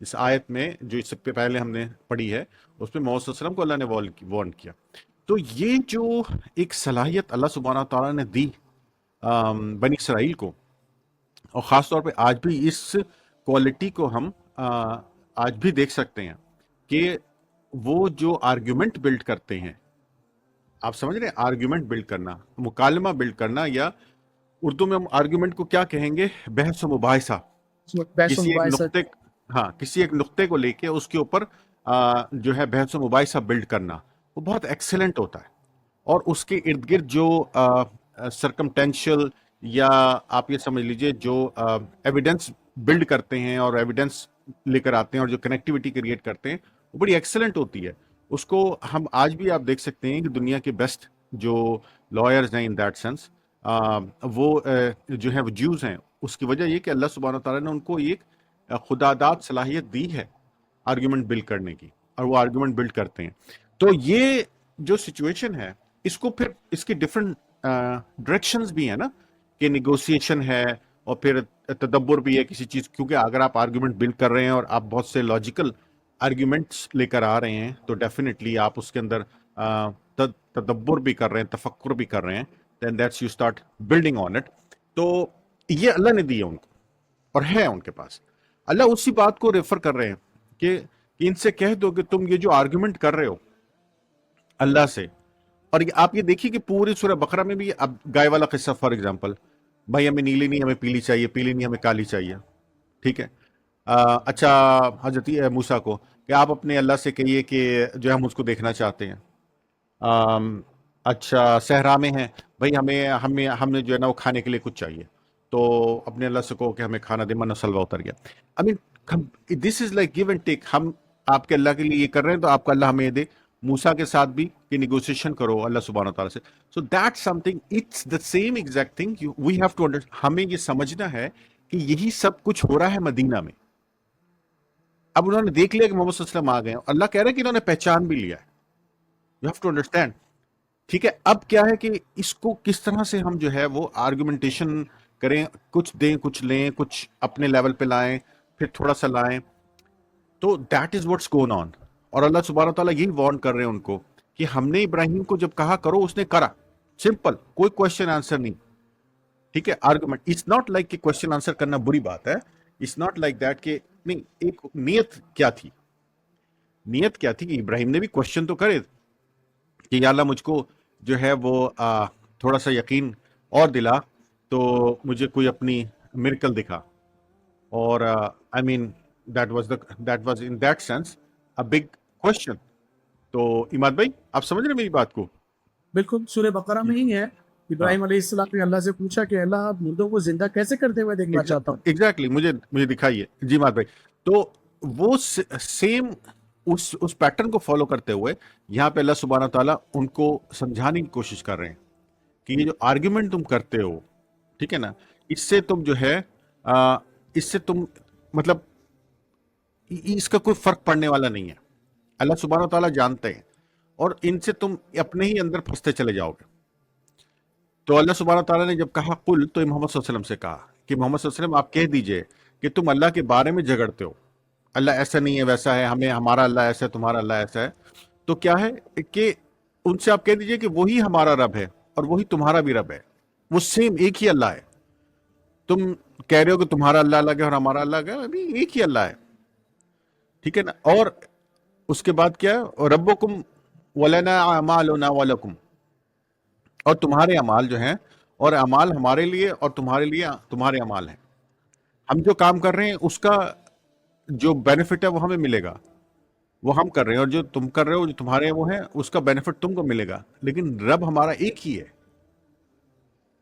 اس آیت میں جو اس سے پہلے ہم نے پڑھی ہے اس میں محمد صلی اللہ علیہ وسلم کو اللہ نے وارن کیا. تو یہ جو ایک صلاحیت اللہ سبحانہ تعالیٰ نے دی بنی اسرائیل کو، اور خاص طور پہ آج بھی اس کوالٹی کو ہم آج بھی دیکھ سکتے ہیں کہ وہ جو آرگیومنٹ بلڈ کرتے ہیں، آپ سمجھ رہے ہیں، آرگیومنٹ بلڈ کرنا، مکالمہ بلڈ کرنا، یا اردو میں ہم آرگیومنٹ کو کیا کہیں گے، بحث و مباحثہ. بحث و کسی ایک مباحثہ. نقطے کسی ایک نقطے کو لے کے اس کے اوپر جو ہے بحث و مباحثہ بلڈ کرنا، وہ بہت ایکسلنٹ ہوتا ہے. اور اس کے ارد گرد جو سرکمٹینشل، یا آپ یہ سمجھ لیجئے جو ایویڈنس بلڈ کرتے ہیں اور ایویڈنس لے کر آتے ہیں اور جو کنیکٹیوٹی کریٹ کرتے ہیں، وہ بڑی ایکسلنٹ ہوتی ہے. اس کو ہم آج بھی آپ دیکھ سکتے ہیں کہ دنیا کے بیسٹ جو لائرز ہیں ان دیٹ سینس، وہ جو ہے وہ جیوز ہیں. اس کی وجہ یہ کہ اللہ سبحانہ تعالیٰ نے ان کو ایک خداداد صلاحیت دی ہے آرگیومنٹ بلڈ کرنے کی، اور وہ آرگیومنٹ بلڈ کرتے ہیں. تو یہ جو سچویشن ہے، اس کو پھر اس کی ڈفرنٹ ڈائریکشنز بھی ہیں نا، کہ نیگوسیشن ہے اور پھر تدبر بھی ہے کسی چیز. کیونکہ اگر آپ آرگیومنٹ بلڈ کر رہے ہیں اور آپ بہت سے لاجیکل آرگیومنٹس لے کر آ رہے ہیں، تو ڈیفینیٹلی آپ اس کے اندر تدبر بھی کر رہے ہیں، تفکر بھی کر رہے ہیں. then that's you start building on it. تو یہ اللہ نے دی ہے ان کو، اور ہے ان کے پاس. اللہ اسی بات کو ریفر کر رہے ہیں کہ ان سے کہہ دو کہ تم یہ جو آرگیومنٹ کر رہے ہو اللہ سے. اور آپ یہ دیکھیے کہ پوری سورہ بقرہ میں بھی، اب گائے والا قصہ فار ایگزامپل، بھائی ہمیں نیلی نہیں، ہمیں پیلی چاہیے، پیلی نہیں ہمیں کالی چاہیے، ٹھیک ہے. اچھا حضرت موسیٰ کو کہ آپ اپنے اللہ سے کہیے کہ جو ہم اس کو دیکھنا چاہتے ہیں. اچھا صحرا میں ہیں، بھائی ہمیں جو ہے نا وہ کھانے کے لیے کچھ چاہیے، تو اپنے اللہ سے کہو کہ ہمیں کھانا دے، من و سلوہ اتر گیا. I mean this is like give and take. ہم آپ کے اللہ کے لیے یہ کر رہے ہیں تو آپ کا اللہ ہمیں دے. موسیٰ کے ساتھ بھی کہ نیگوسیشن کرو اللہ سبحانہ تعالیٰ سے. So that something, it's the same exact thing we have to understand. ہمیں یہ سمجھنا ہے کہ یہی سب کچھ ہو رہا ہے مدینہ میں. اب انہوں نے دیکھ لیا کہ محمد صلی اللہ علیہ وسلم آ گئے ہیں، اللہ کہہ رہے ہیں کہ انہوں نے پہچان بھی لیا ہے. You have to understand. ٹھیک ہے، اب کیا ہے کہ اس کو کس طرح سے ہم جو ہے وہ آرگومنٹیشن کریں، کچھ دیں، کچھ لیں، کچھ اپنے لیول پہ لائیں، پھر تھوڑا سا لائیں. تو that is what's going on. اور اللہ سبحانہ تعالیٰ یہی وارن کر رہے ہیں ان کو کہ ہم نے ابراہیم کو جب کہا کرو، اس نے کرا. سمپل، کوئی کوشچن آنسر نہیں. ٹھیک ہے، آرگومنٹ. اٹس ناٹ لائک کہ کوشچن آنسر کرنا بری بات ہے. اٹس ناٹ لائک دیٹ کہ نہیں. ایک نیت کیا تھی، نیت کیا تھی کہ ابراہیم نے بھی کوشچن تو کرے کہ یا اللہ مجھ کو جو ہے وہ تھوڑا سا یقین اور دلا، تو مجھے کوئی اپنی میریکل دکھا. اور I mean that was in that sense a big question. تو اماد بھائی آپ سمجھ رہے ہیں میری بات کو؟ بالکل سورہ بقرہ میں ہی ہے. ابراہیم علیہ السلام نے اللہ سے پوچھا کہ اللہ آپ مردوں کو زندہ کیسے کرتے ہوئے دیکھنا چاہتا ہوں. ایگزیکٹلی، مجھے دکھائیے. جی اماد بھائی. تو وہ سیم اس پیٹرن کو فالو کرتے ہوئے یہاں پہ اللہ سبحانہ تعالیٰ ان کو سمجھانے کی کوشش کر رہے ہیں کہ یہ جو آرگیومنٹ تم کرتے ہو، ٹھیک ہے نا، اس سے تم جو ہے اس سے تم مطلب اس کا کوئی فرق پڑنے والا نہیں ہے. اللہ سبحانہ تعالیٰ جانتے ہیں، اور ان سے تم اپنے ہی اندر پھنستے چلے جاؤ گے. تو اللہ سبحانہ تعالیٰ نے جب کہا قل، تو محمد صلی اللہ علیہ وسلم سے کہا کہ محمد صلی اللہ علیہ وسلم آپ کہہ دیجئے کہ تم اللہ کے بارے میں جھگڑتے ہو، اللہ ایسا نہیں ہے، ویسا ہے، ہمارا اللہ ایسا ہے، تمہارا اللہ ایسا ہے. تو کیا ہے کہ ان سے آپ کہہ دیجئے کہ وہی ہمارا رب ہے اور وہی تمہارا بھی رب ہے، وہ سیم ایک ہی اللہ ہے. تم کہہ رہے ہو کہ تمہارا اللہ الگ ہے اور ہمارا اللہ الگ ہے، ابھی ایک ہی اللہ ہے. ٹھیک ہے نا. اور اس کے بعد کیا ہے، ربکم ولنا اعمالنا ولکم، اور تمہارے اعمال جو ہیں، اور اعمال ہمارے لیے اور تمہارے لیے تمہارے اعمال ہیں. ہم جو کام کر رہے ہیں اس کا جو بینیفٹ ہے وہ ہمیں ملے گا، وہ ہم کر رہے ہیں، اور جو تم کر رہے ہو جو تمہارے وہ ہیں اس کا بینیفٹ تم کو ملے گا. لیکن رب ہمارا ایک ہی ہے.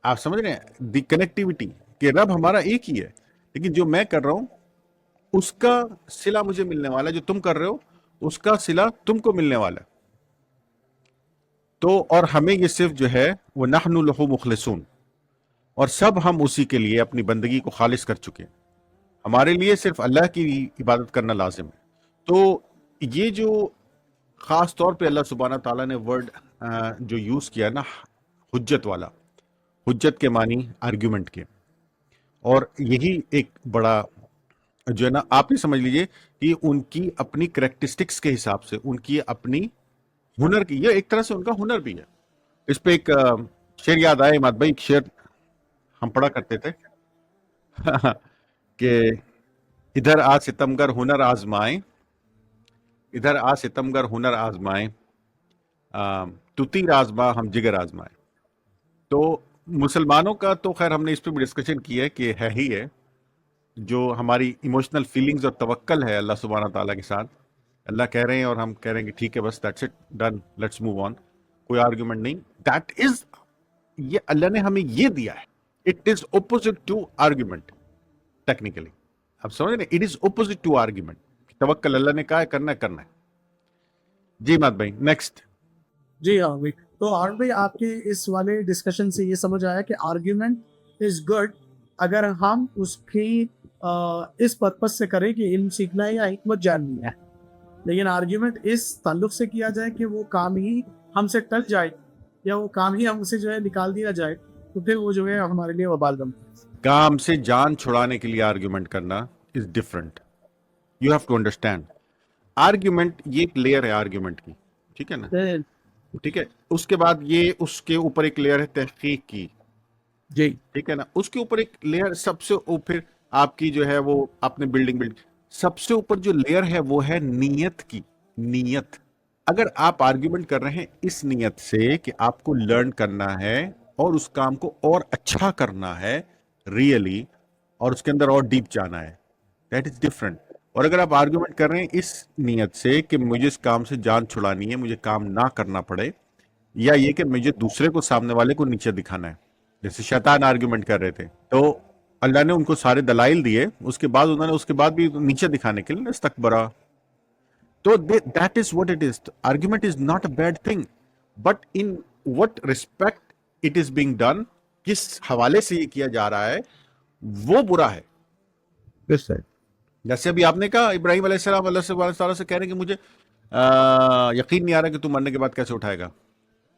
آپ سمجھ رہے ہیں دی کنیکٹیوٹی، کہ رب ہمارا ایک ہی ہے، لیکن جو میں کر رہا ہوں اس کا صلہ مجھے ملنے والا ہے، جو تم کر رہے ہو اس کا صلہ تم کو ملنے والا ہے. تو اور ہمیں یہ صرف جو ہے وہ نحن لہ مخلصون، اور سب ہم اسی کے لیے اپنی بندگی کو خالص کر چکے ہیں. ہمارے لیے صرف اللہ کی عبادت کرنا لازم ہے. تو یہ جو خاص طور پہ اللہ سبحانہ تعالیٰ نے ورڈ جو یوز کیا نا، حجت والا، حجت کے معنی آرگیومنٹ کے، اور یہی ایک بڑا جو ہے نا آپ یہ سمجھ لیجئے کہ ان کی اپنی کریکٹرسٹکس کے حساب سے ان کی اپنی ہنر کی، یہ ایک طرح سے ان کا ہنر بھی ہے. اس پہ ایک شعر یاد آئے اماد بھائی، ایک شعر ہم پڑھا کرتے تھے کہ ادھر آ ستمگر ہنر آزمائیں، ادھر آ ستمگر ہنر آزمائیں، تو تیر آزما ہم جگر آزمائیں. تو مسلمانوں کا تو خیر ہم نے اس پہ بھی ڈسکشن کی ہے کہ ہے ہی ہے، جو ہماری ایموشنل فیلنگز اور توکل ہے اللہ سبحانہ تعالیٰ کے ساتھ. اللہ کہہ رہے ہیں اور ہم کہہ رہے ہیں کہ ٹھیک ہے بس that's it done let's move on, کوئی آرگیومنٹ نہیں. دیٹ از، یہ اللہ نے ہمیں یہ دیا ہے، it is opposite to argument technically. آپ سمجھ رہے ہیں، it is opposite to argument. توکل اللہ نے کہا ہے کرنا ہے کرنا ہے. جی مات بھائی نیکسٹ. جی ہاں بھائی. تو عارف بھائی آپ کے اس والے ڈسکشن سے یہ سمجھ آیا کہ آرگیومنٹ از گڈ اگر ہم اس کی اس پرپز سے کریں کہ علم سیکھنا ہے یا حکمت جاننی ہے، لیکن آرگیومنٹ اس تعلق سے کیا جائے کہ وہ کام ہی ہم سے ٹل جائے یا وہ کام ہی ہم سے جو ہے نکال دیا جائے، تو پھر وہ جو ہے ہمارے لیے وبال بنتا ہے. کام سے جان چھڑانے کے لیے آرگیومنٹ کرنا is different. You have to understand argument یہ ایک لیئر ہے آرگیومنٹ کی، ٹھیک ہے نا، ٹھیک ہے. اس کے بعد یہ اس کے اوپر ایک لیئر ہے تحقیق کی، جی ٹھیک ہے نا. اس کے اوپر ایک لیئر سب سے پھر آپ کی جو ہے وہ آپ نے بلڈنگ سب سے اوپر جو لیئر ہے وہ ہے نیت کی. نیت، اگر آپ آرگیومنٹ کر رہے ہیں اس نیت سے کہ آپ کو لرن کرنا ہے اور اس کام کو اور اچھا کرنا ہے ریئلی، اور اس کے اندر اور ڈیپ جانا ہے، دیٹ از ڈفرنٹ. اور اگر آپ آرگیومنٹ کر رہے ہیں اس نیت سے کہ مجھے اس کام سے جان چھڑانی ہے، مجھے کام نہ کرنا پڑے، یا یہ کہ مجھے دوسرے کو سامنے والے کو نیچے دکھانا ہے، جیسے شیطان آرگیومنٹ کر رہے تھے تو اللہ نے ان کو سارے دلائل دیے، اس کے بعد انہوں نے اس کے بعد بھی نیچے دکھانے کے لیے استکبرا. تو that is what it is. Argument is not a bad thing, but in what respect it is being done, کس حوالے سے یہ کیا جا رہا ہے وہ برا ہے. جیسے ابھی آپ نے کہا ابراہیم علیہ السلام اللہ سے تعالیٰ سے کہہ رہے ہیں کہ مجھے یقین نہیں آ رہا کہ تم مرنے کے بعد کیسے اٹھائے گا.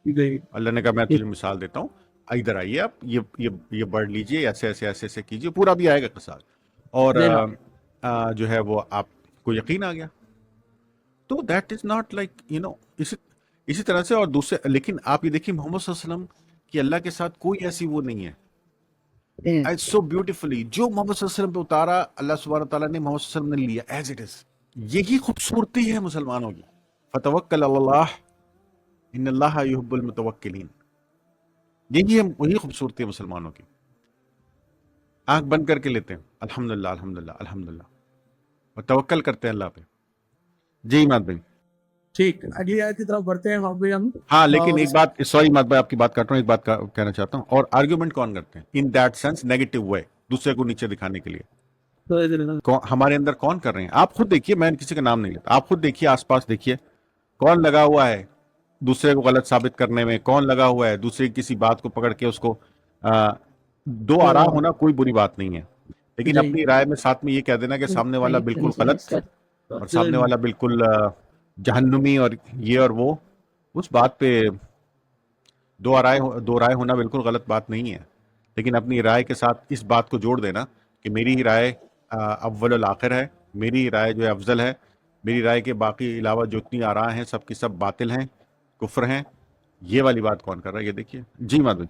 اللہ نے کہا میں تجھے مثال دیتا ہوں، ادھر آئیے آپ یہ پڑھ لیجئے، ایسے ایسے ایسے ایسے کیجئے، پورا بھی آئے گا قصہ، اور جو ہے وہ آپ کو یقین آ گیا. تو that is not like you know, اسی طرح سے اور دوسرے. لیکن آپ یہ دیکھیں محمد صلی اللہ علیہ وسلم کی اللہ کے ساتھ کوئی ایسی وہ نہیں ہے. سو بیوٹیفلی جو محمد صلی اللہ علیہ وسلم پہ اتارا اللہ سبحانہ تعالیٰ نے محمد صلی اللہ علیہ وسلم نے لیا ایز اٹ از. یہی خوبصورتی ہے مسلمانوں کی. فتوکل علی اللہ ان اللہ یحب المتوکلین. وہی خوبصورتی ہے مسلمانوں کی. آنکھ بند کر کے لیتے ہیں الحمدللہ الحمدللہ الحمدللہ، اور توکل کرتے ہیں اللہ پہ. جی مات بھائی. ٹھیک، اگلی آیت کی طرف بڑھتے ہیں ہم. ہاں لیکن ایک بات، سوری مات بھائی آپ کی بات کر رہا ہوں، ایک بات کہنا چاہتا ہوں. اور آرگیومنٹ کون کرتے ہیں ان دیٹ سینس نیگیٹو وے، دوسرے کو نیچے دکھانے کے لیے؟ ہمارے اندر کون کر رہے ہیں؟ آپ خود دیکھیے، میں کسی کا نام نہیں لیتا، آپ خود دیکھیے آس پاس دیکھیے کون لگا ہوا ہے دوسرے کو غلط ثابت کرنے میں، کون لگا ہوا ہے دوسرے کی کسی بات کو پکڑ کے اس کو دو آراء ہونا کوئی بری بات نہیں ہے، لیکن اپنی رائے میں ساتھ میں یہ کہہ دینا کہ سامنے والا بالکل غلط اور سامنے والا بالکل جہنمی اور یہ اور وہ، اس بات پہ دو رائے ہونا بالکل غلط بات نہیں ہے. لیکن اپنی رائے کے ساتھ اس بات کو جوڑ دینا کہ میری ہی رائے اول الآخر ہے، میری ہی رائے جو ہے افضل ہے، میری رائے کے باقی علاوہ جو اتنی آراء ہیں سب کی سب باطل ہیں، کفر ہیں، یہ والی بات کون کر رہا ہے؟ یہ دیکھیے. جی مادھو.